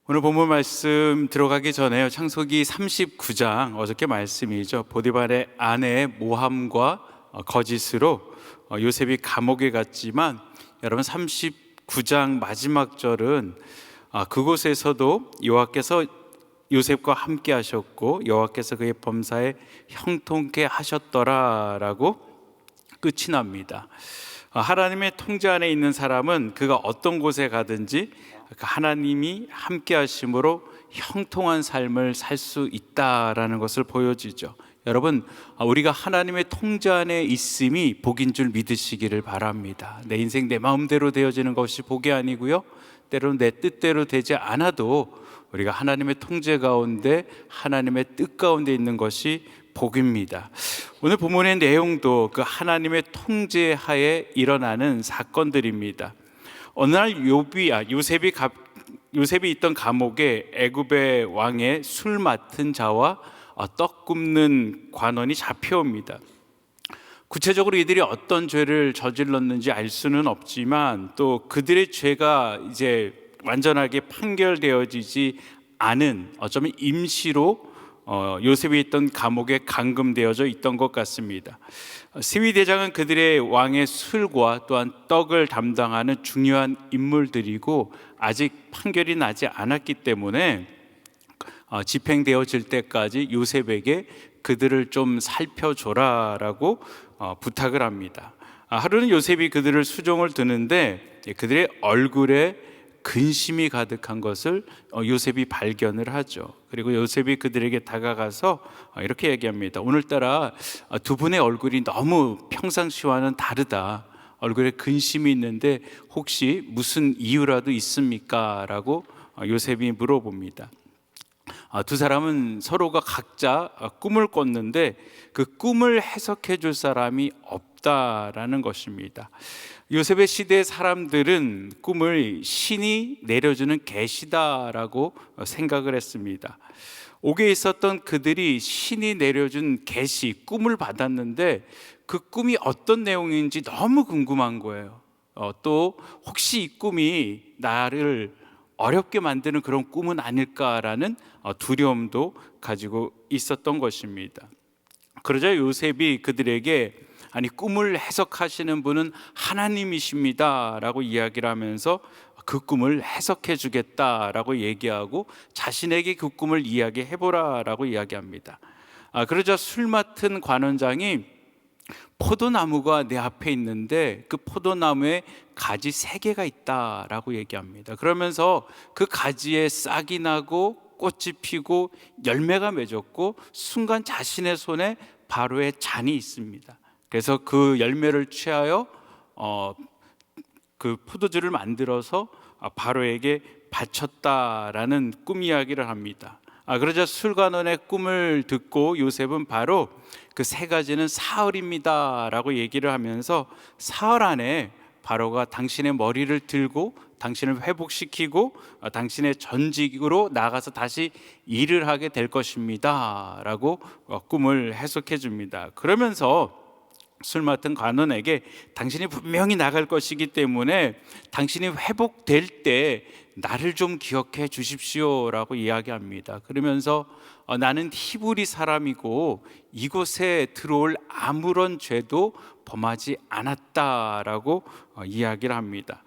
오늘 본문 말씀 들어가기 전에요. 창세기 39장 어저께 말씀이죠. 보디발의 아내의 모함과 거짓으로 요셉이 감옥에 갔지만 여러분 39장 마지막 절은 그곳에서도 여호와께서 요셉과 함께 하셨고 여호와께서 그의 범사에 형통케 하셨더라라고 끝이 납니다. 하나님의 통제 안에 있는 사람은 그가 어떤 곳에 가든지 하나님이 함께 하심으로 형통한 삶을 살 수 있다라는 것을 보여주죠. 여러분, 우리가 하나님의 통제 안에 있음이 복인 줄 믿으시기를 바랍니다. 내 인생 내 마음대로 되어지는 것이 복이 아니고요, 때로는 내 뜻대로 되지 않아도 우리가 하나님의 통제 가운데, 하나님의 뜻 가운데 있는 것이 복입니다. 오늘 본문의 내용도 그 하나님의 통제 하에 일어나는 사건들입니다. 어느 날 요셉이 있던 감옥에 애굽의 왕의 술 맡은 자와 떡 굽는 관원이 잡혀옵니다. 구체적으로 이들이 어떤 죄를 저질렀는지 알 수는 없지만 또 그들의 죄가 이제 완전하게 판결되어지지 않은, 어쩌면 임시로 요셉이 있던 감옥에 감금되어져 있던 것 같습니다. 시위대장은 그들의 왕의 술과 또한 떡을 담당하는 중요한 인물들이고 아직 판결이 나지 않았기 때문에 집행되어질 때까지 요셉에게 그들을 좀 살펴줘라라고 부탁을 합니다. 하루는 요셉이 그들을 수종을 드는데 그들의 얼굴에 근심이 가득한 것을 요셉이 발견을 하죠. 그리고 요셉이 그들에게 다가가서 이렇게 얘기합니다. 오늘따라 두 분의 얼굴이 너무 평상시와는 다르다. 얼굴에 근심이 있는데 혹시 무슨 이유라도 있습니까? 라고 요셉이 물어봅니다. 두 사람은 서로가 각자 꿈을 꿨는데 그 꿈을 해석해 줄 사람이 없다라는 것입니다. 요셉의 시대의 사람들은 꿈을 신이 내려주는 계시다라고 생각을 했습니다. 옥에 있었던 그들이 신이 내려준 계시, 꿈을 받았는데 그 꿈이 어떤 내용인지 너무 궁금한 거예요. 또 혹시 이 꿈이 나를 어렵게 만드는 그런 꿈은 아닐까라는 두려움도 가지고 있었던 것입니다. 그러자 요셉이 그들에게 아니, 꿈을 해석하시는 분은 하나님이십니다 라고 이야기를 하면서 그 꿈을 해석해 주겠다라고 얘기하고 자신에게 그 꿈을 이야기해보라 라고 이야기합니다. 그러자 술 맡은 관원장이 포도나무가 내 앞에 있는데 그 포도나무에 가지 3개가 있다라고 얘기합니다. 그러면서 그 가지에 싹이 나고 꽃이 피고 열매가 맺었고 순간 자신의 손에 바로의 잔이 있습니다. 그래서 그 열매를 취하여 그 포도주를 만들어서 바로에게 바쳤다라는 꿈 이야기를 합니다. 그러자 술관원의 꿈을 듣고 요셉은 바로 그 3가지는 사흘입니다 라고 얘기를 하면서 사흘 안에 바로가 당신의 머리를 들고 당신을 회복시키고 당신의 전직으로 나가서 다시 일을 하게 될 것입니다 라고 꿈을 해석해 줍니다. 그러면서 술 맡은 관원에게 당신이 분명히 나갈 것이기 때문에 당신이 회복될 때 나를 좀 기억해 주십시오 라고 이야기합니다. 그러면서 나는 히브리 사람이고 이곳에 들어올 아무런 죄도 범하지 않았다라고 이야기를 합니다.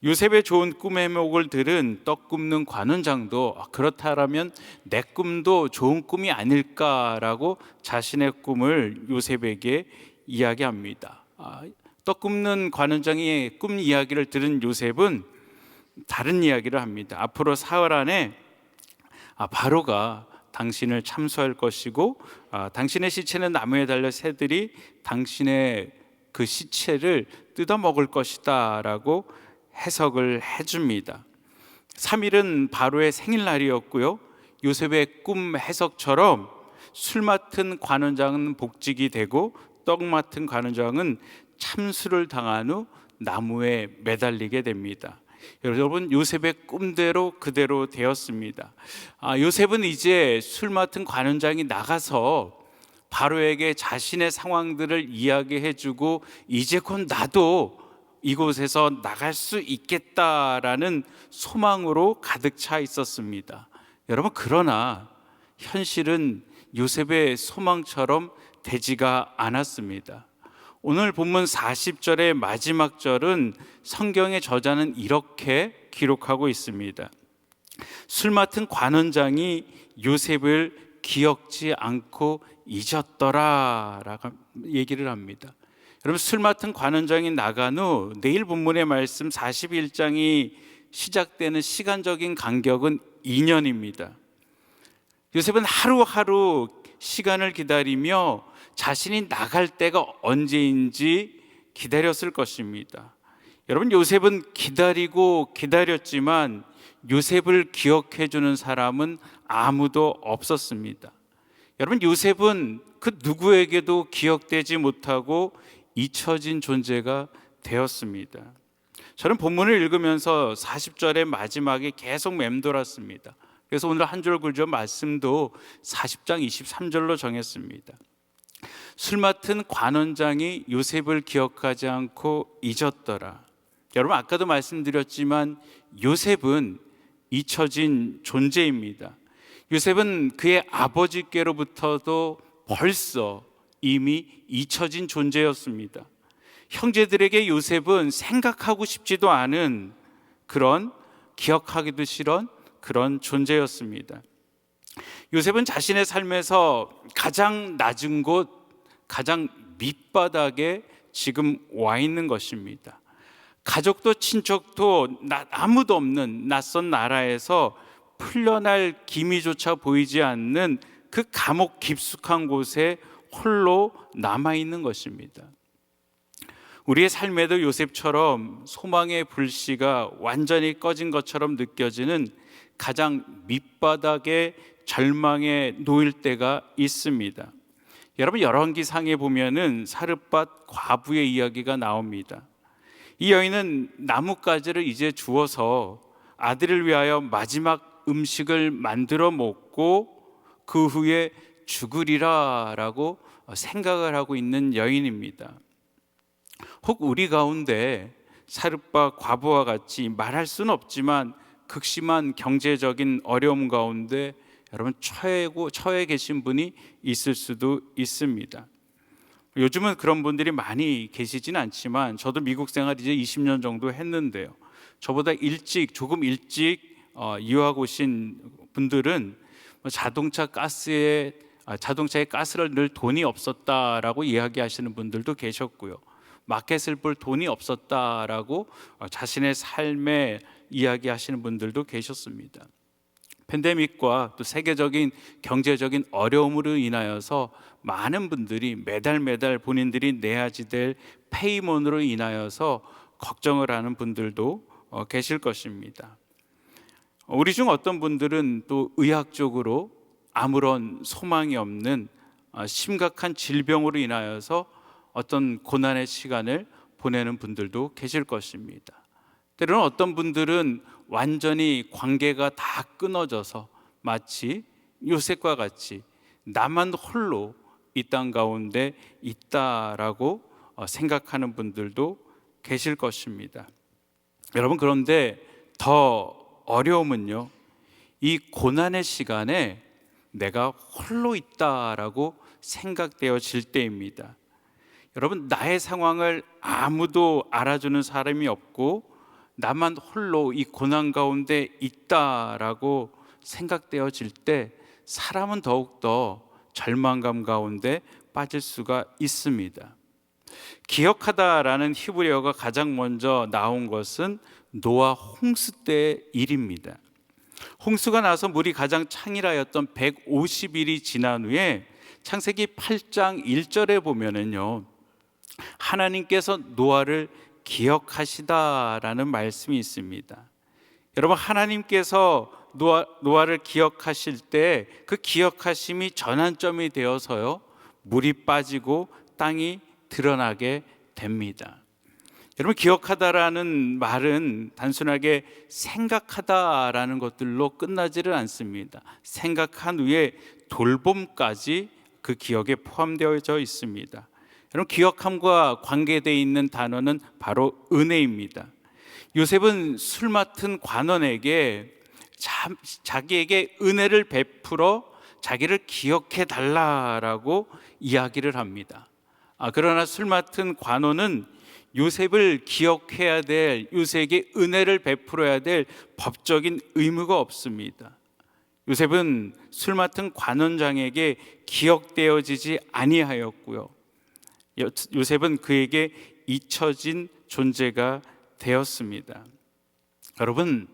요셉의 좋은 꿈의 해목을 들은 떡 굽는 관원장도 그렇다면 내 꿈도 좋은 꿈이 아닐까라고 자신의 꿈을 요셉에게 이야기합니다. 떡 굽는 관원장의 꿈 이야기를 들은 요셉은 다른 이야기를 합니다. 앞으로 사흘 안에 바로가 당신을 참수할 것이고 당신의 시체는 나무에 달려 새들이 당신의 그 시체를 뜯어 먹을 것이다 라고 해석을 해줍니다. 3일은 바로의 생일날이었고요, 요셉의 꿈 해석처럼 술 맡은 관원장은 복직이 되고 떡 맡은 관원장은 참수를 당한 후 나무에 매달리게 됩니다. 여러분, 요셉의 꿈대로 그대로 되었습니다. 요셉은 이제 술 맡은 관원장이 나가서 바로에게 자신의 상황들을 이야기해주고 이제 곧 나도 이곳에서 나갈 수 있겠다라는 소망으로 가득 차 있었습니다. 여러분, 그러나 현실은 요셉의 소망처럼 되지가 않았습니다. 오늘 본문 40절의 마지막 절은 성경의 저자는 이렇게 기록하고 있습니다. 술 맡은 관원장이 요셉을 기억지 않고 잊었더라 라고 얘기를 합니다. 여러분, 술 맡은 관원장이 나간 후 내일 본문의 말씀 41장이 시작되는 시간적인 간격은 2년입니다. 요셉은 하루하루 시간을 기다리며 자신이 나갈 때가 언제인지 기다렸을 것입니다. 여러분, 요셉은 기다리고 기다렸지만 요셉을 기억해 주는 사람은 아무도 없었습니다. 여러분, 요셉은 그 누구에게도 기억되지 못하고 잊혀진 존재가 되었습니다. 저는 본문을 읽으면서 40절의 마지막에 계속 맴돌았습니다. 그래서 오늘 한 줄 굴절 말씀도 40장 23절로 정했습니다. 술 맡은 관원장이 요셉을 기억하지 않고 잊었더라. 여러분, 아까도 말씀드렸지만 요셉은 잊혀진 존재입니다. 요셉은 그의 아버지께로부터도 벌써 이미 잊혀진 존재였습니다. 형제들에게 요셉은 생각하고 싶지도 않은 그런, 기억하기도 싫은 그런 존재였습니다. 요셉은 자신의 삶에서 가장 낮은 곳, 가장 밑바닥에 지금 와 있는 것입니다. 가족도 친척도 아무도 없는 낯선 나라에서 풀려날 기미조차 보이지 않는 그 감옥 깊숙한 곳에 홀로 남아있는 것입니다. 우리의 삶에도 요셉처럼 소망의 불씨가 완전히 꺼진 것처럼 느껴지는 가장 밑바닥의 절망에 놓일 때가 있습니다. 여러분, 열왕기상에 보면은 사르밧 과부의 이야기가 나옵니다. 이 여인은 나뭇가지를 이제 주워서 아들을 위하여 마지막 음식을 만들어 먹고 그 후에 죽으리라 라고 생각을 하고 있는 여인입니다. 혹 우리 가운데 사르밧 과부와 같이 말할 수는 없지만 극심한 경제적인 어려움 가운데 여러분 처해 계신 분이 있을 수도 있습니다. 요즘은 그런 분들이 많이 계시진 않지만 저도 미국 생활 이제 20년 정도 했는데요. 저보다 조금 일찍 유학 오신 분들은 자동차에 가스를 넣을 돈이 없었다라고 이야기하시는 분들도 계셨고요. 마켓을 볼 돈이 없었다라고 자신의 삶에 이야기하시는 분들도 계셨습니다. 팬데믹과 또 세계적인 경제적인 어려움으로 인하여서 많은 분들이 매달 본인들이 내야지 될 페이몬으로 인하여서 걱정을 하는 분들도 계실 것입니다. 우리 중 어떤 분들은 또 의학적으로 아무런 소망이 없는 심각한 질병으로 인하여서 어떤 고난의 시간을 보내는 분들도 계실 것입니다. 때로는 어떤 분들은 완전히 관계가 다 끊어져서 마치 요셉과 같이 나만 홀로 이 땅 가운데 있다라고 생각하는 분들도 계실 것입니다. 여러분, 그런데 더 어려움은요, 이 고난의 시간에 내가 홀로 있다라고 생각되어질 때입니다. 여러분, 나의 상황을 아무도 알아주는 사람이 없고 나만 홀로 이 고난 가운데 있다라고 생각되어질 때 사람은 더욱더 절망감 가운데 빠질 수가 있습니다. 기억하다라는 히브리어가 가장 먼저 나온 것은 노아 홍수 때의 일입니다. 홍수가 나서 물이 가장 창이라였던 150일이 지난 후에 창세기 8장 1절에 보면은요, 하나님께서 노아를 기억하시다라는 말씀이 있습니다. 여러분, 하나님께서 노아를 기억하실 때 그 기억하심이 전환점이 되어서요, 물이 빠지고 땅이 드러나게 됩니다. 여러분, 기억하다라는 말은 단순하게 생각하다라는 것들로 끝나지를 않습니다. 생각한 후에 돌봄까지 그 기억에 포함되어져 있습니다. 여러분, 기억함과 관계되어 있는 단어는 바로 은혜입니다. 요셉은 술 맡은 관원에게 자기에게 은혜를 베풀어 자기를 기억해 달라라고 이야기를 합니다. 그러나 술 맡은 관원은 요셉을 기억해야 될, 요셉에게 은혜를 베풀어야 될 법적인 의무가 없습니다. 요셉은 술 맡은 관원장에게 기억되어지지 아니하였고요, 요셉은 그에게 잊혀진 존재가 되었습니다. 여러분,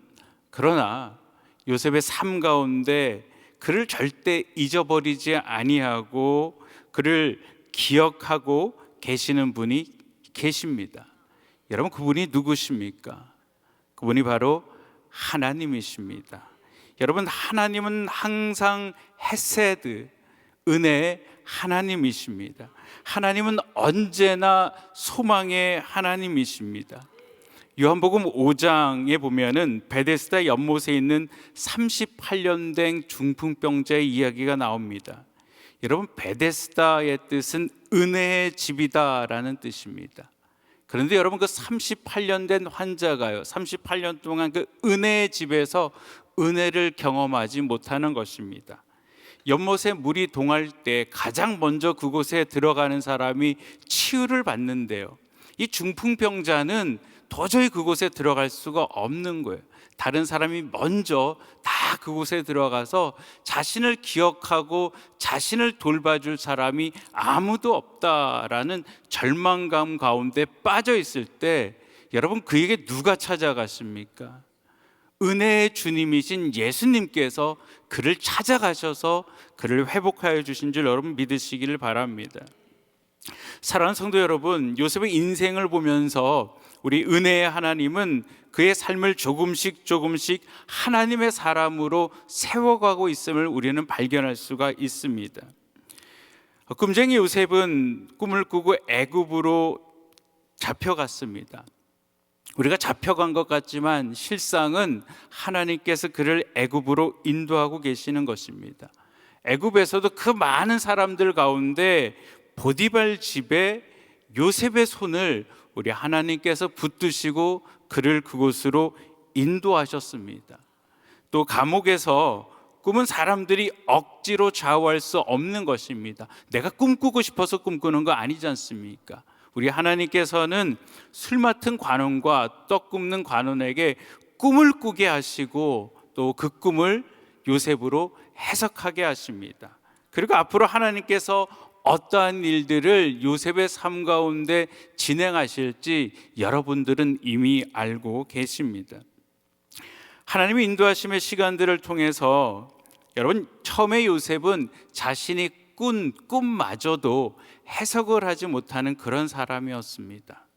그러나 요셉의 삶 가운데 그를 절대 잊어버리지 아니하고 그를 기억하고 계시는 분이 계십니다. 여러분, 그분이 누구십니까? 그분이 바로 하나님이십니다. 여러분, 하나님은 항상 헤세드, 은혜의 하나님이십니다. 하나님은 언제나 소망의 하나님이십니다. 요한복음 5장에 보면은 베데스다 연못에 있는 38년 된 중풍병자의 이야기가 나옵니다. 여러분, 베데스다의 뜻은 은혜의 집이다라는 뜻입니다. 그런데 여러분, 그 38년 된 환자가요, 38년 동안 그 은혜의 집에서 은혜를 경험하지 못하는 것입니다. 연못에 물이 동할 때 가장 먼저 그곳에 들어가는 사람이 치유를 받는데요, 이 중풍병자는 도저히 그곳에 들어갈 수가 없는 거예요. 다른 사람이 먼저 다 그곳에 들어가서 자신을 기억하고 자신을 돌봐줄 사람이 아무도 없다라는 절망감 가운데 빠져 있을 때, 여러분, 그에게 누가 찾아갔습니까? 은혜의 주님이신 예수님께서 그를 찾아가셔서 그를 회복하여 주신 줄 여러분 믿으시기를 바랍니다. 사랑하는 성도 여러분, 요셉의 인생을 보면서 우리 은혜의 하나님은 그의 삶을 조금씩 하나님의 사람으로 세워가고 있음을 우리는 발견할 수가 있습니다. 꿈쟁이 요셉은 꿈을 꾸고 애굽으로 잡혀갔습니다. 우리가 잡혀간 것 같지만 실상은 하나님께서 그를 애굽으로 인도하고 계시는 것입니다. 애굽에서도 그 많은 사람들 가운데 보디발 집에 요셉의 손을 우리 하나님께서 붙드시고 그를 그곳으로 인도하셨습니다. 또 감옥에서 꿈은 사람들이 억지로 좌우할 수 없는 것입니다. 내가 꿈꾸고 싶어서 꿈꾸는 거 아니지 않습니까? 우리 하나님께서는 술 맡은 관원과 떡 굽는 관원에게 꿈을 꾸게 하시고 또 그 꿈을 요셉으로 해석하게 하십니다. 그리고 앞으로 하나님께서 어떠한 일들을 요셉의 삶 가운데 진행하실지 여러분들은 이미 알고 계십니다. 하나님의 인도하심의 시간들을 통해서 여러분, 처음에 요셉은 자신이 꾼 꿈마저도 해석을 하지 못하는 그런 사람이었습니다.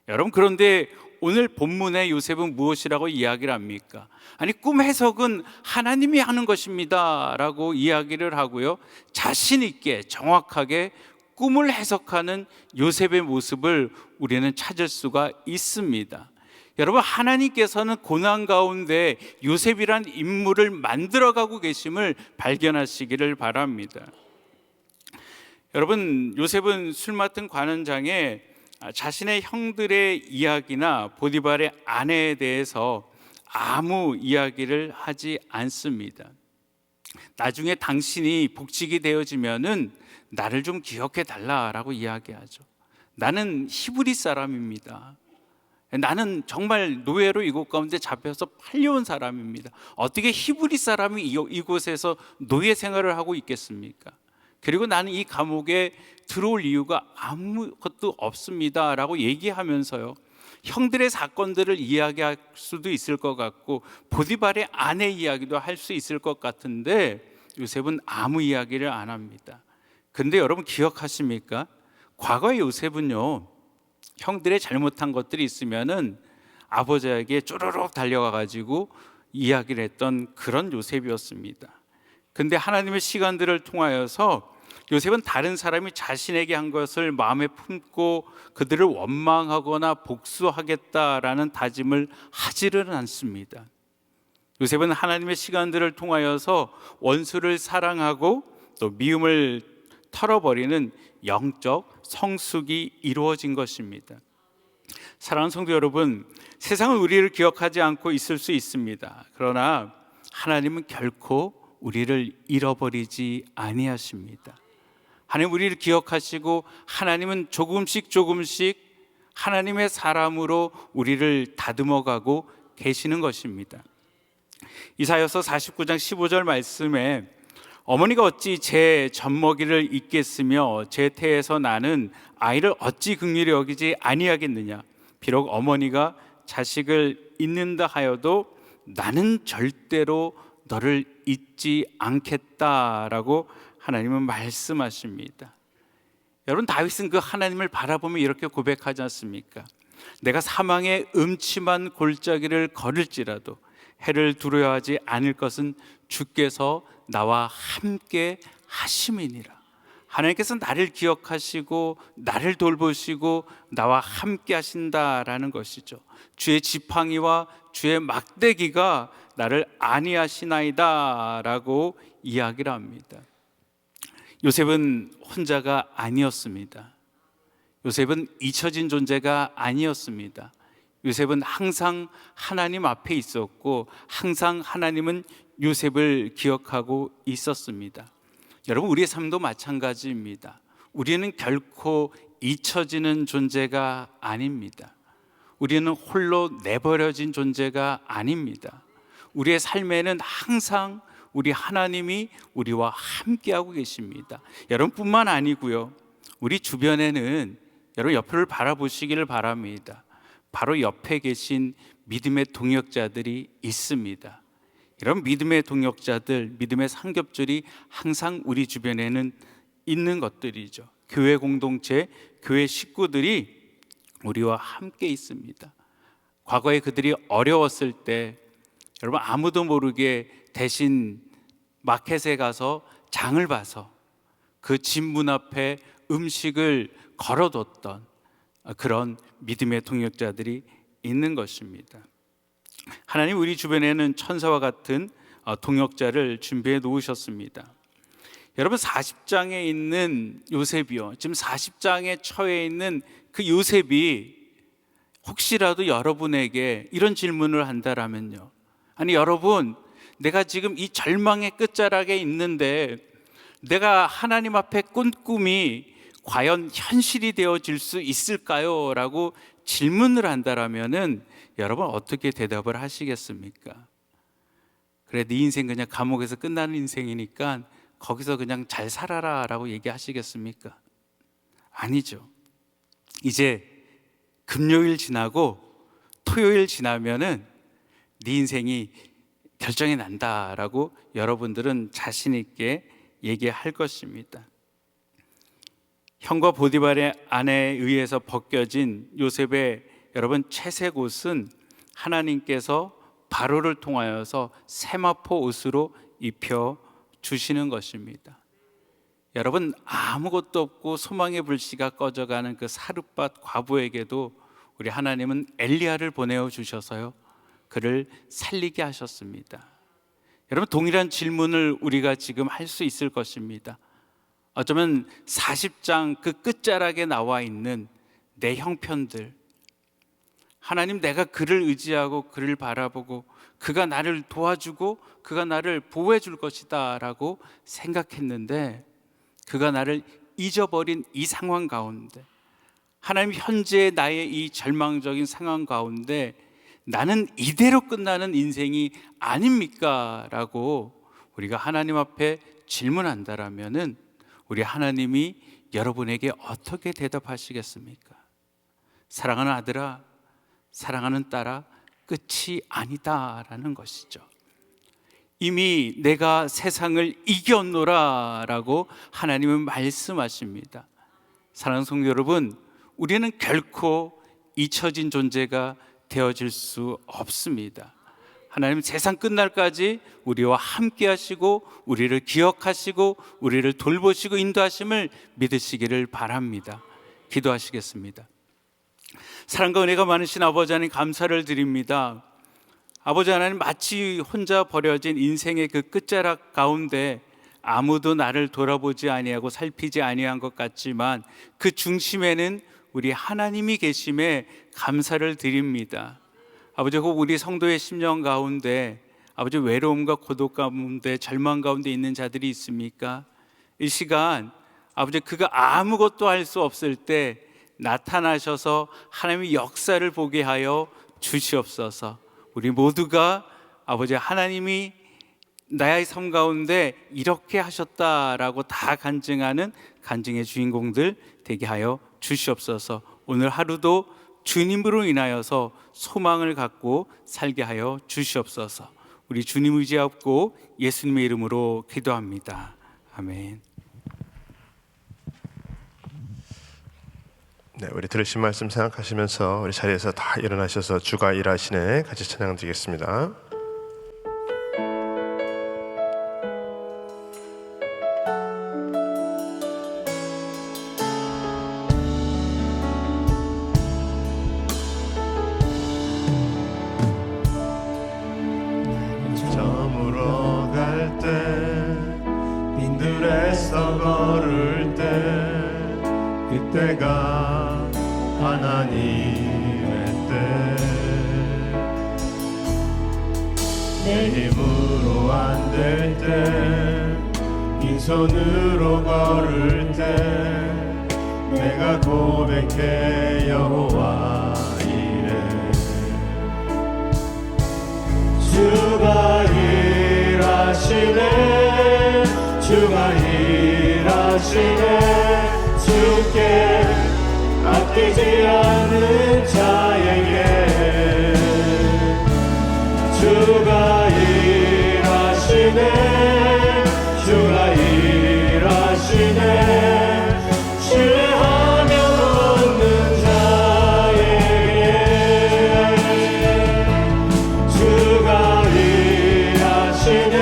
여러분, 그런데 오늘 본문의 요셉은 무엇이라고 이야기를 합니까? 아니, 꿈 해석은 하나님이 하는 것입니다 라고 이야기를 하고요, 자신 있게 정확하게 꿈을 해석하는 요셉의 모습을 우리는 찾을 수가 있습니다. 여러분, 하나님께서는 고난 가운데 요셉이란 인물을 만들어가고 계심을 발견하시기를 바랍니다. 여러분, 요셉은 술 맡은 관원장에 자신의 형들의 이야기나 보디발의 아내에 대해서 아무 이야기를 하지 않습니다. 나중에 당신이 복직이 되어지면은 나를 좀 기억해 달라라고 이야기하죠. 나는 히브리 사람입니다. 나는 정말 노예로 이곳 가운데 잡혀서 팔려온 사람입니다. 어떻게 히브리 사람이 이곳에서 노예 생활을 하고 있겠습니까? 그리고 나는 이 감옥에 들어올 이유가 아무것도 없습니다 라고 얘기하면서요, 형들의 사건들을 이야기할 수도 있을 것 같고 보디발의 아내 이야기도 할 수 있을 것 같은데 요셉은 아무 이야기를 안 합니다. 근데 여러분 기억하십니까? 과거의 요셉은요, 형들의 잘못한 것들이 있으면은 아버지에게 쪼르륵 달려가 가지고 이야기를 했던 그런 요셉이었습니다. 근데 하나님의 시간들을 통하여서 요셉은 다른 사람이 자신에게 한 것을 마음에 품고 그들을 원망하거나 복수하겠다라는 다짐을 하지를 않습니다. 요셉은 하나님의 시간들을 통하여서 원수를 사랑하고 또 미움을 털어버리는 영적 성숙이 이루어진 것입니다. 사랑하는 성도 여러분, 세상은 우리를 기억하지 않고 있을 수 있습니다. 그러나 하나님은 결코 우리를 잃어버리지 아니하십니다. 하나님 우리를 기억하시고 하나님은 조금씩 하나님의 사람으로 우리를 다듬어가고 계시는 것입니다. 이사야서 49장 15절 말씀에 어머니가 어찌 제 젖먹이를 잊겠으며 제 태에서 나는 아이를 어찌 긍휼히 여기지 아니하겠느냐. 비록 어머니가 자식을 잊는다 하여도 나는 절대로 너를 잊지 않겠다라고 하나님은 말씀하십니다. 여러분, 다윗은 그 하나님을 바라보며 이렇게 고백하지 않습니까? 내가 사망의 음침한 골짜기를 걸을지라도 해를 두려워하지 않을 것은 주께서 나와 함께 하심이니라. 하나님께서 나를 기억하시고 나를 돌보시고 나와 함께 하신다라는 것이죠. 주의 지팡이와 주의 막대기가 나를 안위하시나이다 라고 이야기를 합니다. 요셉은 혼자가 아니었습니다. 요셉은 잊혀진 존재가 아니었습니다. 요셉은 항상 하나님 앞에 있었고 항상 하나님은 요셉을 기억하고 있었습니다. 여러분, 우리의 삶도 마찬가지입니다. 우리는 결코 잊혀지는 존재가 아닙니다. 우리는 홀로 내버려진 존재가 아닙니다. 우리의 삶에는 항상 우리 하나님이 우리와 함께하고 계십니다. 여러분뿐만 아니고요, 우리 주변에는 여러분 옆을 바라보시기를 바랍니다. 바로 옆에 계신 믿음의 동역자들이 있습니다. 이런 믿음의 동역자들, 믿음의 삼겹줄이 항상 우리 주변에는 있는 것들이죠. 교회 공동체, 교회 식구들이 우리와 함께 있습니다. 과거에 그들이 어려웠을 때 여러분 아무도 모르게 대신 마켓에 가서 장을 봐서 그 집 문 앞에 음식을 걸어뒀던 그런 믿음의 동역자들이 있는 것입니다. 하나님 우리 주변에는 천사와 같은 동역자를 준비해 놓으셨습니다. 여러분, 40장에 있는 요셉이요, 지금 40장에 처해 있는 그 요셉이 혹시라도 여러분에게 이런 질문을 한다라면요, 아니 여러분, 내가 지금 이 절망의 끝자락에 있는데 내가 하나님 앞에 꾼 꿈이 과연 현실이 되어질 수 있을까요? 라고 질문을 한다라면은 여러분 어떻게 대답을 하시겠습니까? 그래, 네 인생 그냥 감옥에서 끝나는 인생이니까 거기서 그냥 잘 살아라 라고 얘기하시겠습니까? 아니죠. 이제 금요일 지나고 토요일 지나면은 네 인생이 결정이 난다라고 여러분들은 자신 있게 얘기할 것입니다. 형과 보디발의 아내에 의해서 벗겨진 요셉의 여러분 채색 옷은 하나님께서 바로를 통하여서 세마포 옷으로 입혀 주시는 것입니다. 여러분, 아무것도 없고 소망의 불씨가 꺼져가는 그 사르밧 과부에게도 우리 하나님은 엘리야를 보내어 주셔서요, 그를 살리게 하셨습니다. 여러분, 동일한 질문을 우리가 지금 할 수 있을 것입니다. 어쩌면 40장 그 끝자락에 나와 있는 내 형편들, 하나님, 내가 그를 의지하고 그를 바라보고 그가 나를 도와주고 그가 나를 보호해 줄 것이다 라고 생각했는데 그가 나를 잊어버린 이 상황 가운데, 하나님 현재 나의 이 절망적인 상황 가운데 나는 이대로 끝나는 인생이 아닙니까? 라고 우리가 하나님 앞에 질문한다라면은 우리 하나님이 여러분에게 어떻게 대답하시겠습니까? 사랑하는 아들아, 사랑하는 딸아, 끝이 아니다라는 것이죠. 이미 내가 세상을 이겼노라 라고 하나님은 말씀하십니다. 사랑하는 성도 여러분, 우리는 결코 잊혀진 존재가 되어질 수 없습니다. 하나님 세상 끝날까지 우리와 함께 하시고 우리를 기억하시고 우리를 돌보시고 인도하심을 믿으시기를 바랍니다. 기도하시겠습니다. 사랑과 은혜가 많으신 아버지 하나님, 감사를 드립니다. 아버지 하나님, 마치 혼자 버려진 인생의 그 끝자락 가운데 아무도 나를 돌아보지 아니하고 살피지 아니한 것 같지만 그 중심에는 우리 하나님이 계심에 감사를 드립니다. 아버지, 혹 우리 성도의 심령 가운데 아버지 외로움과 고독 가운데 절망 가운데 있는 자들이 있습니까? 이 시간 아버지, 그가 아무것도 할 수 없을 때 나타나셔서 하나님의 역사를 보게 하여 주시옵소서. 우리 모두가 아버지, 하나님이 나의 삶 가운데 이렇게 하셨다라고 다 간증하는 간증의 주인공들 되게 하여 주시옵소서. 오늘 하루도 주님으로 인하여서 소망을 갖고 살게 하여 주시옵소서. 우리 주님 의지하고 예수님의 이름으로 기도합니다. 아멘. 네, 우리 들으신 말씀 생각하시면서 우리 자리에서 다 일어나셔서 주가 일하시네 같이 찬양 드리겠습니다. 저물어 갈 때 빈들에서 걸을 때 그때가 하나님의 때 내 힘으로 안 될 때 빈손으로 걸을 때 내가 고백해 여호와 이래 주가 일하시네 주가 일하시네 주께 아끼지 않는 자에게 주가 일하시네 주가 일하시네 신뢰하며 얻는 자에게 주가 일하시네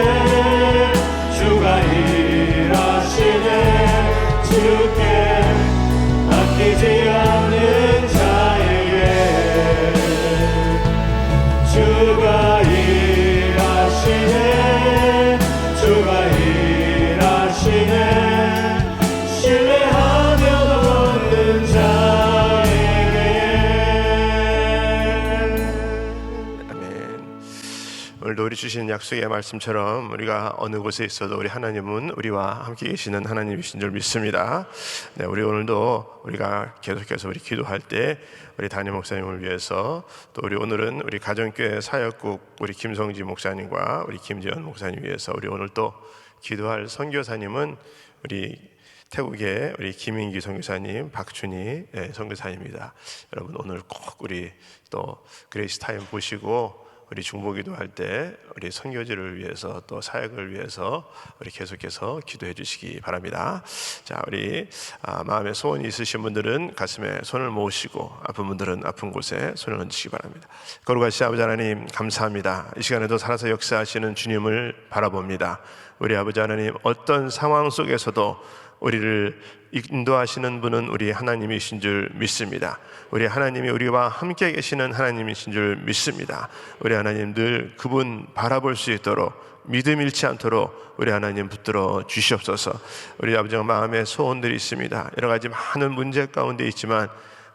주가 일하시네 주께 아끼지 않는 자에게 주가 일하시네 주가 일하시네 신뢰하며 얻는 자에게. 아멘. 오늘도 우리 주시는 약속의 말씀처럼 우리가 어느 곳에 있어도 우리 하나님은 우리와 함께 계시는 하나님이신 줄 믿습니다. 네, 우리 오늘도 우리가 계속해서 우리 기도할 때 우리 담임 목사님을 위해서 또 우리 오늘은 우리 가정교회 사역국 우리 김성지 목사님과 우리 김지연 목사님 위해서 우리 오늘 또 기도할 선교사님은 우리 태국의 우리 김인기 선교사님, 박춘희 선교사입니다. 여러분 오늘 꼭 우리 또 그레이스 타임 보시고 우리 중보기도 할 때 우리 선교지를 위해서 또 사역을 위해서 우리 계속해서 기도해 주시기 바랍니다. 자, 우리 마음에 소원이 있으신 분들은 가슴에 손을 모으시고 아픈 분들은 아픈 곳에 손을 얹으시기 바랍니다. 거룩하신 아버지 하나님 감사합니다. 이 시간에도 살아서 역사하시는 주님을 바라봅니다. 우리 아버지 하나님 어떤 상황 속에서도 우리를 인도하시는 분은 우리 하나님이신 줄 믿습니다. 우리 하나님이 우리와 함께 계시는 하나님이신 줄 믿습니다. 우리 하나님 늘 그분 바라볼 수 있도록 믿음 잃지 않도록 우리 하나님 붙들어 주시옵소서. 우리 아버지가 마음에 소원들이 있습니다. 여러 가지 많은 문제 가운데 있지만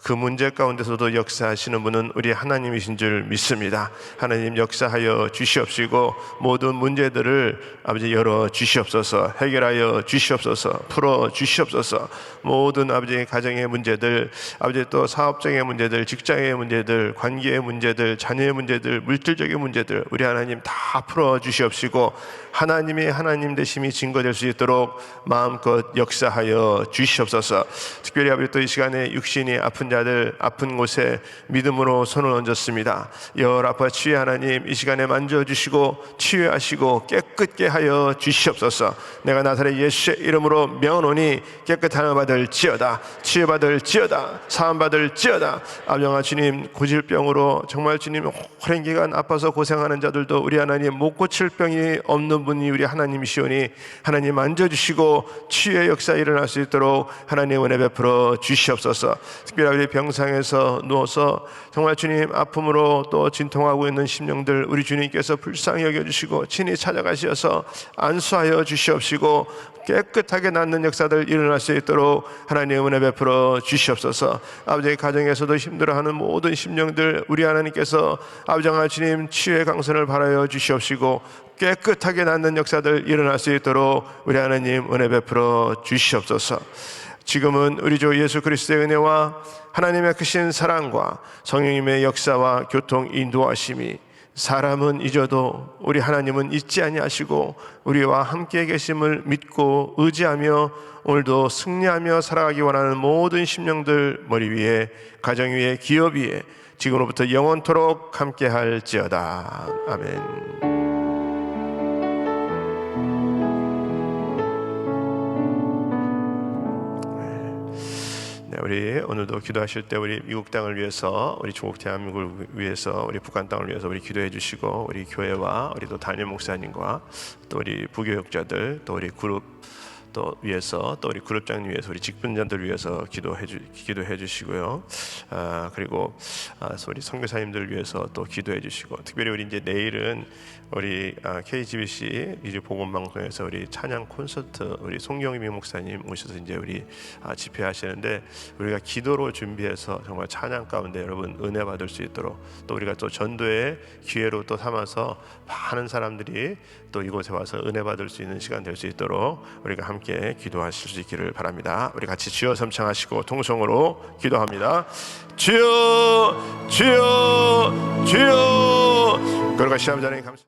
그 문제 가운데서도 역사하시는 분은 우리 하나님이신 줄 믿습니다. 하나님 역사하여 주시옵시고 모든 문제들을 아버지 열어 주시옵소서. 해결하여 주시옵소서. 풀어 주시옵소서. 모든 아버지 가정의 문제들, 아버지 또 사업적인 문제들, 직장의 문제들, 관계의 문제들, 자녀의 문제들, 물질적인 문제들 우리 하나님 다 풀어 주시옵시고 하나님이 하나님 되심이 증거될 수 있도록 마음껏 역사하여 주시옵소서. 특별히 아버지 또 이 시간에 육신이 아픈 자들 아픈 곳에 믿음으로 손을 얹었습니다. 열 아파 치유 하나님 이 시간에 만져주시고 치유하시고 깨끗게 하여 주시옵소서. 내가 나사렛 예수의 이름으로 명하노니 깨끗함을 받을지어다. 치유받을지어다. 사함받을지어다. 아버지 주님 고질병으로 정말 주님 오랜 기간 아파서 고생하는 자들도 우리 하나님 못 고칠 병이 없는 분이 우리 하나님이시오니 하나님 만져주시고 치유의 역사 일어날 수 있도록 하나님 은혜 베풀어 주시옵소서. 특별히 빨리 병상에서 누워서 정말 주님 아픔으로 또 진통하고 있는 심령들 우리 주님께서 불쌍히 여겨주시고 친히 찾아가셔서 안수하여 주시옵시고 깨끗하게 낫는 역사들 일어날 수 있도록 하나님 은혜 베풀어 주시옵소서. 아버지 가정에서도 힘들어하는 모든 심령들 우리 하나님께서 아버지 주님 치유의 강선을 바라여 주시옵시고 깨끗하게 낫는 역사들 일어날 수 있도록 우리 하나님 은혜 베풀어 주시옵소서. 지금은 우리 주 예수 그리스도의 은혜와 하나님의 크신 사랑과 성령님의 역사와 교통 인도하심이 사람은 잊어도 우리 하나님은 잊지 아니하시고 우리와 함께 계심을 믿고 의지하며 오늘도 승리하며 살아가기 원하는 모든 심령들 머리 위에 가정 위에 기업 위에 지금으로부터 영원토록 함께 할지어다. 아멘. 네, 우리 오늘도 기도하실 때 우리 미국 땅을 위해서, 우리 조국 대한민국을 위해서, 우리 북한 땅을 위해서 우리 기도해 주시고 우리 교회와 우리 또 담임 목사님과 또 우리 부교육자들 또 우리 그룹 또 위해서 또 우리 그룹장님 위해서 우리 직분자들 위해서 기도해 주시고요. 그리고 우리 선교사님들 위해서 또 기도해 주시고 특별히 우리 이제 내일은 우리 KGBC 이제 복음방송에서 우리 찬양 콘서트 우리 송경희 목사님 오셔서 이제 우리 집회하시는데 우리가 기도로 준비해서 정말 찬양 가운데 여러분 은혜 받을 수 있도록 또 우리가 또 전도의 기회로 또 삼아서 많은 사람들이 또 이곳에 와서 은혜 받을 수 있는 시간 될 수 있도록 우리가 함께 기도하실 수 있기를 바랍니다. 우리 같이 주여 삼창하시고 통성으로 기도합니다. 주여 주여 주여. 그러가 시험자님 감사.